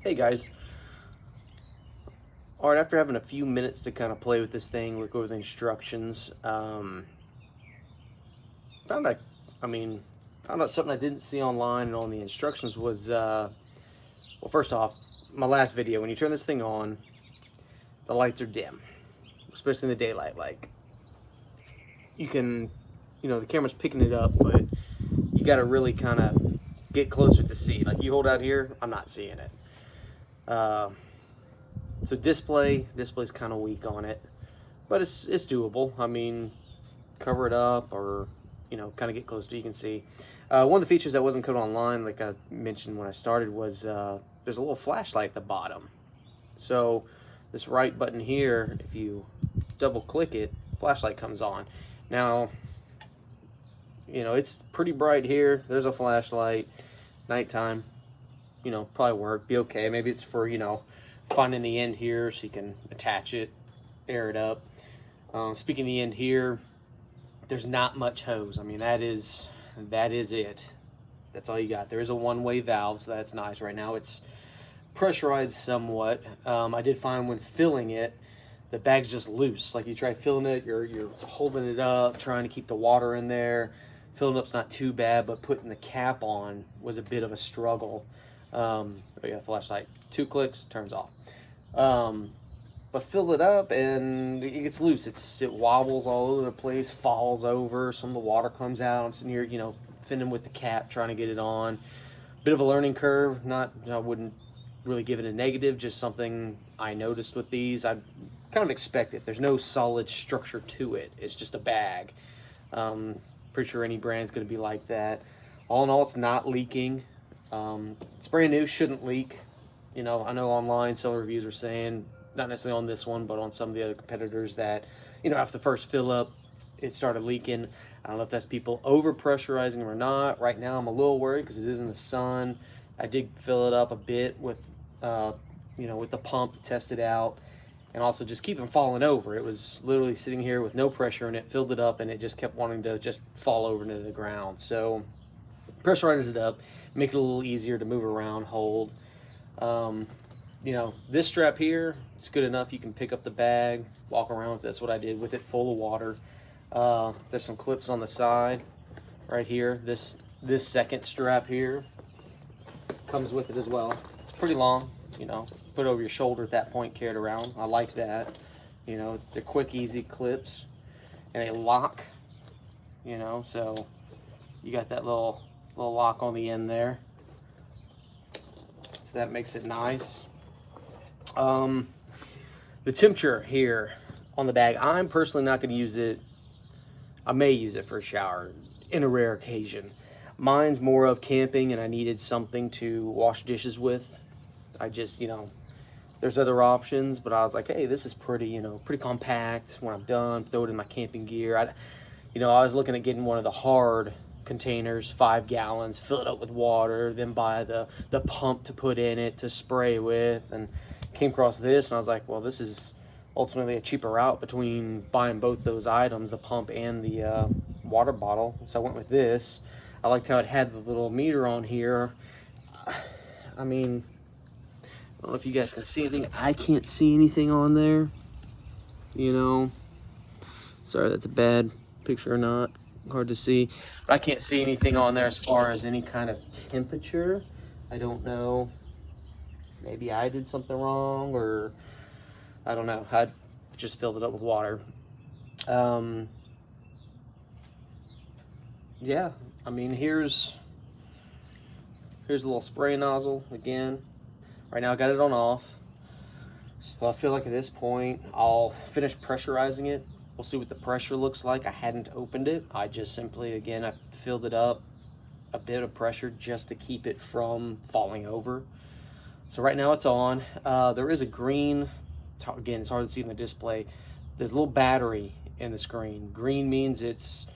Hey guys. All right, after having a few minutes to kind of play with this thing, look over the instructions, found I, I mean, found out something I didn't see online and on the instructions was, well, first off, my last video, when you turn this thing on, the lights are dim, especially in the daylight. Like, you can, the camera's picking it up, but you got to really kind of get closer to see. Like, you hold out here, I'm not seeing it. So display's kind of weak on it, but it's doable. I mean, cover it up or, kind of get close to you can see. One of the features that wasn't coded online, like I mentioned when I started, was there's a little flashlight at the bottom. So this right button here, if you double click it, flashlight comes on. Now, it's pretty bright here. There's a flashlight. Nighttime, probably work, be okay. Maybe it's for, finding the end here so you can attach it, air it up. Speaking of the end here, there's not much hose. I mean, that is it. That's all you got. There is a one-way valve, so that's nice. Right now it's pressurized somewhat. I did find when filling it, the bag's just loose. Like, you try filling it, you're holding it up, trying to keep the water in there. Filling up's not too bad, but putting the cap on was a bit of a struggle. Yeah, flashlight, 2 clicks, turns off. But fill it up and it gets loose. It wobbles all over the place, falls over. Some of the water comes out. I'm sitting here, fiddling with the cap, trying to get it on. Bit of a learning curve. I wouldn't really give it a negative. Just something I noticed with these. I kind of expect it. There's no solid structure to it. It's just a bag. Pretty sure any brand's going to be like that. All in all, it's not leaking. It's brand new, shouldn't leak. I know online some reviews are saying, not necessarily on this one, but on some of the other competitors, that, after the first fill up, it started leaking. I don't know if that's people over pressurizing or not. Right now, I'm a little worried because it is in the sun. I did fill it up a bit with, with the pump to test it out, and also just keep them falling over. It was literally sitting here with no pressure in it, filled it up, and it just kept wanting to just fall over into the ground. So pressurize it up, make it a little easier to move around, hold. This strap here, it's good enough. You can pick up the bag, walk around with. That's what I did with it, full of water. There's some clips on the side right here. This second strap here comes with it as well. It's pretty long, put over your shoulder at that point, carry it around. I like that. They're quick, easy clips, and a lock, so you got that little lock on the end there. So that makes it nice. The temperature here on the bag, I'm personally not going to use it. I may use it for a shower in a rare occasion. Mine's more of camping, and I needed something to wash dishes with. I just, there's other options, but I was like, hey, this is pretty, pretty compact. When I'm done, throw it in my camping gear. I was looking at getting one of the hard containers, 5 gallons, fill it up with water, then buy the pump to put in it to spray with, and came across this, and I was like, well, this is ultimately a cheaper route between buying both those items, the pump and the water bottle. So I went with this. I liked how it had the little meter on here. I mean, I don't know if you guys can see anything. I can't see anything on there, Sorry, that's a bad picture or not. Hard to see. But I can't see anything on there as far as any kind of temperature. I don't know. Maybe I did something wrong, or I don't know. I just filled it up with water. Yeah, I mean, here's a little spray nozzle again. Right now I got it on off. So I feel like at this point I'll finish pressurizing it. We'll see what the pressure looks like. I hadn't opened it. I just simply, again, I filled it up, a bit of pressure just to keep it from falling over. So right now it's on. There is a green, again, it's hard to see in the display. There's a little battery in the screen. Green means it's,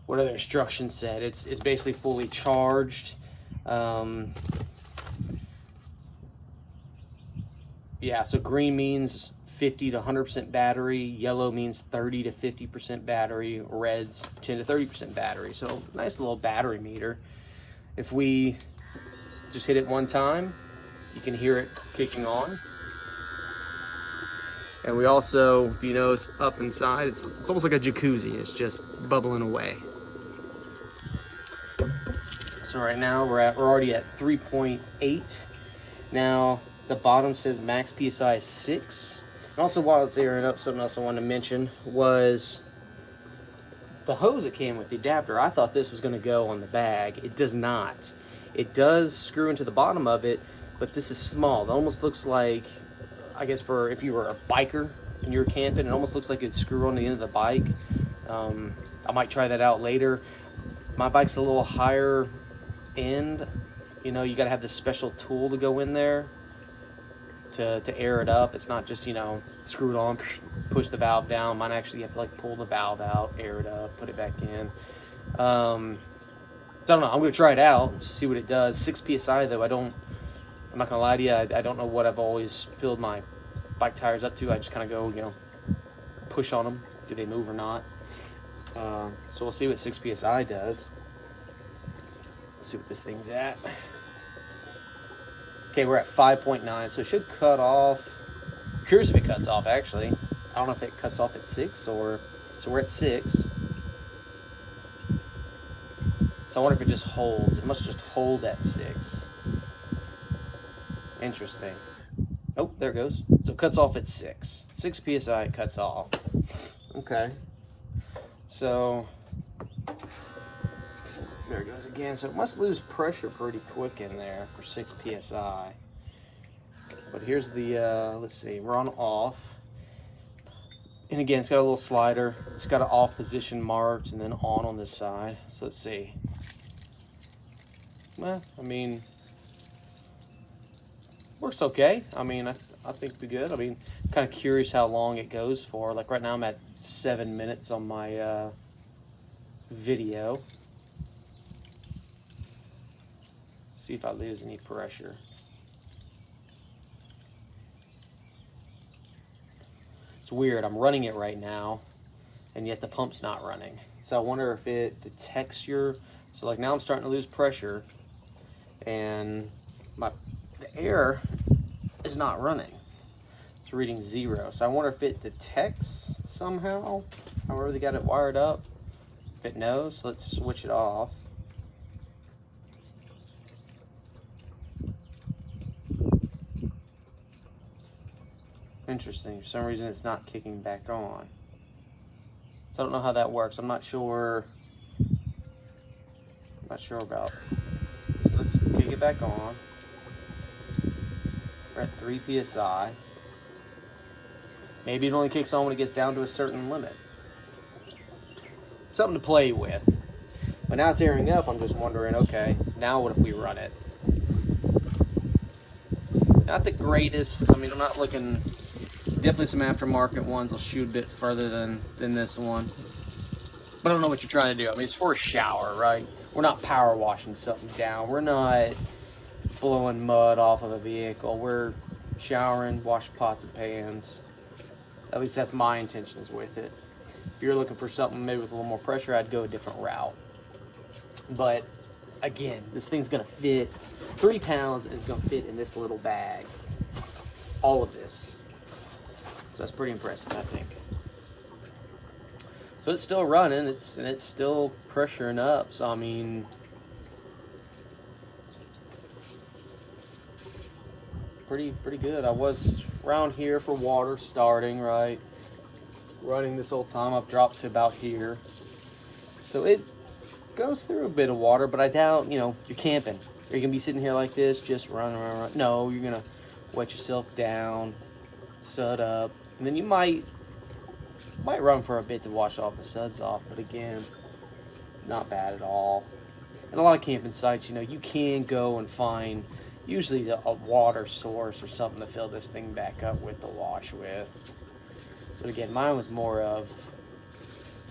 what are the instructions said? It's basically fully charged. Yeah, so green means 50 to 100% battery. Yellow means 30 to 50% battery. Red's 10 to 30% battery. So nice little battery meter. If we just hit it one time, You can hear it kicking on. And we also, if you notice, up inside, it's almost like a jacuzzi. It's just bubbling away. So right now we're already at 3.8. Now the bottom says max PSI is 6. And also while it's airing up, something else I wanted to mention was the hose that came with the adapter. I thought this was going to go on the bag. It does not. It does screw into the bottom of it, but this is small. It almost looks like, I guess for if you were a biker and you're camping, it almost looks like it'd screw on the end of the bike. I might try that out later. My bike's a little higher end. You know, you got to have this special tool to go in there to air it up. It's not just, you know, screw it on, push the valve down. Mine actually you have to like pull the valve out, air it up, put it back in. So I don't know. I'm gonna try it out, see what it does. 6 psi though. I'm not gonna lie to you. I don't know what I've always filled my bike tires up to. I just kind of go, you know, push on them. Do they move or not? So we'll see what 6 psi does. Let's see what this thing's at. Okay, we're at 5.9, so it should cut off. I'm curious if it cuts off, actually. I don't know if it cuts off at 6 or... So we're at 6. So I wonder if it just holds. It must just hold at 6. Interesting. Oh, there it goes. So it cuts off at 6. 6 psi it cuts off. Okay. So... There it goes again. So it must lose pressure pretty quick in there for 6 psi. But here's the, let's see, we're on off. And again, it's got a little slider. It's got an off position marked and then on this side. So let's see. Well, I mean, works okay. I mean, I think it'd be good. I mean, kind of curious how long it goes for. Like right now I'm at 7 minutes on my video. See if I lose any pressure. It's weird, I'm running it right now, and yet the pump's not running. So I wonder if it detects so like now I'm starting to lose pressure, and the air is not running. It's reading 0. So I wonder if it detects somehow, however they got it wired up. If it knows, so let's switch it off. Interesting. For some reason, it's not kicking back on. So I don't know how that works. I'm not sure. About. So let's kick it back on. We're at 3 psi. Maybe it only kicks on when it gets down to a certain limit. Something to play with. But now it's airing up. I'm just wondering. Okay, now what if we run it? Not the greatest. I mean, I'm not looking. Definitely some aftermarket ones will shoot a bit further than this one. But I don't know what you're trying to do. I mean, it's for a shower, right? We're not power washing something down. We're not blowing mud off of a vehicle. We're showering, washing pots and pans. At least that's my intentions with it. If you're looking for something maybe with a little more pressure, I'd go a different route. But again, this thing's gonna fit. 3 pounds is gonna fit in this little bag. All of this. So that's pretty impressive, I think. So it's still running, it's still pressuring up. So I mean, pretty good. I was around here for water starting, right? Running this whole time. I've dropped to about here. So it goes through a bit of water, but I doubt, you know, you're camping. You're gonna be sitting here like this, just run. No, you're gonna wet yourself down, sud up, and then you might run for a bit to wash all the suds off, but again, not bad at all. And a lot of camping sites, you know, you can go and find usually a water source or something to fill this thing back up with to wash with. But again, mine was more of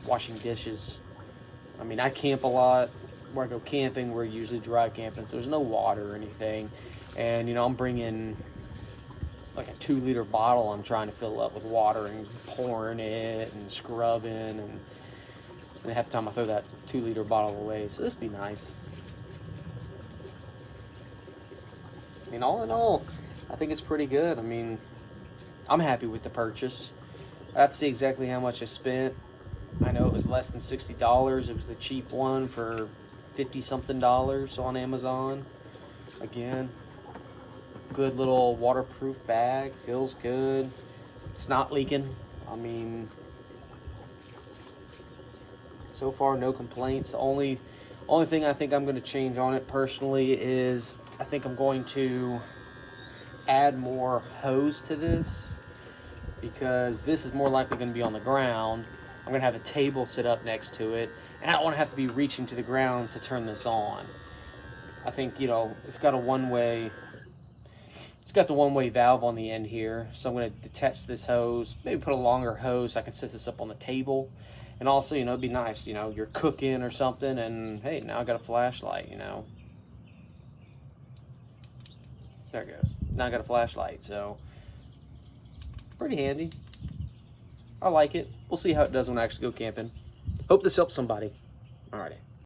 washing dishes. I mean, I camp a lot. Where I go camping, we're usually dry camping, so there's no water or anything. And, you know, I'm bringing like a 2-liter bottle I'm trying to fill up with water and pouring it and scrubbing, and half the time I throw that 2-liter bottle away. So this would be nice. mean, all in all, I think it's pretty good. I mean, I'm happy with the purchase. I have to see exactly how much I spent. I know it was less than $60. It was the cheap one for 50 something dollars on Amazon. Again, good little waterproof bag. Feels good. It's not leaking. I mean, so far no complaints. The only thing I think I'm going to change on it personally is I think I'm going to add more hose to this, because this is more likely going to be on the ground. I'm going to have a table set up next to it, and I don't want to have to be reaching to the ground to turn this on. I think, it's got the one-way valve on the end here, so I'm going to detach this hose, maybe put a longer hose so I can set this up on the table. And also, it'd be nice, you're cooking or something, and hey, now I got a flashlight, There it goes. Now I got a flashlight, so pretty handy. I like it. We'll see how it does when I actually go camping. Hope this helps somebody. Alrighty.